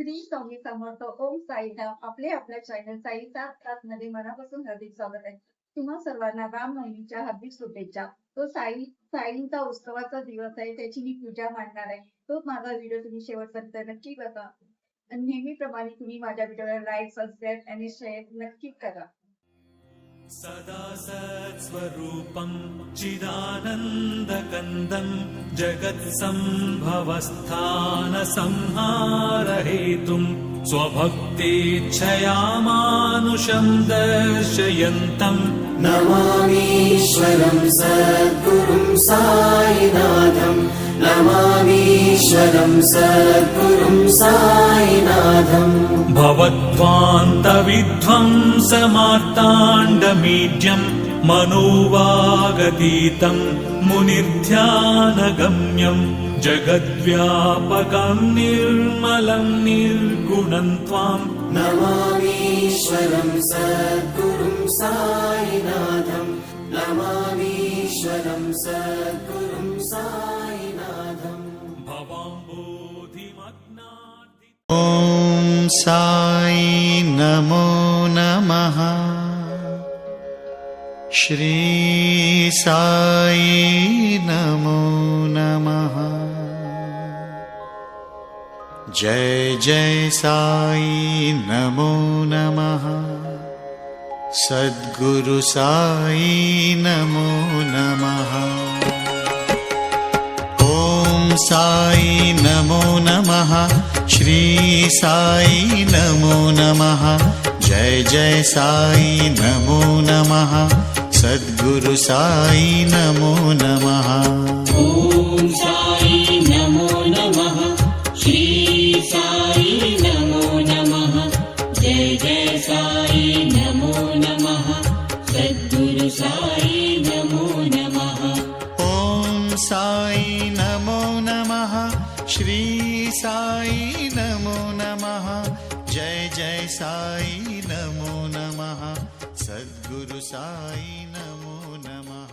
श्री स्वामी समर्थ ओम साईनाथ. आपल्या चॅनल साईचा मध्ये मनापासून हार्दिक स्वागत आहे. तुम्हा सर्वांना रामनवमीच्या हार्दिक शुभेच्छा. तो साईंचा उत्सवाचा दिवस आहे, त्याची मी पूजा मांडणार आहे. तो माझा व्हिडिओ तुम्ही शेवटपर्यंत नक्की बघा आणि नेहमीप्रमाणे तुम्ही माझ्या व्हिडिओला लाईक, सबस्क्राईब आणि शेअर नक्की करा. सदा सत्स्वरूपं चिदानन्दकन्दं जगत्सम्भवस्थानसंहारहेतुं स्वभक्तेच्छया मानुषं दर्शयन्तं नमामीश्वरं सद्गुरुं साईनाथं. नमामीश्वरं सद्गुरुं साईनाथम्. भवद्वान्तविध्वंसमार्ताण्डमीड्यं मनोवागतीतं मुनिध्यानगम्यं जगद्व्यापकं निर्मलं निर्गुणं त्वां नमामीश्वरं सद्गुरुं साईनाथं. नमामीश्वरं सद्गुरुं साईनाथम्. भवाम्बोधिमग्नार्ति ॐ साई नमो नमः. श्री साई नमो नमः. जय जय साई नमो नमः. सद्गुरु साई नमो नमः. ॐ साई नमो नमः. श्री साई नमो नमः. जय जय साई नमो नमः. सद्गुरु साई नमो नमः. ॐ साई नमो नमः. श्री साई नमो नमः. जय जय साई नमो नमः. सद्गुरु साई नमो नमः. ॐ साई नमो नमः. श्री साई नमो नमः. जय जय साई नमो नमः. सद्गुरु साई नमो नमः.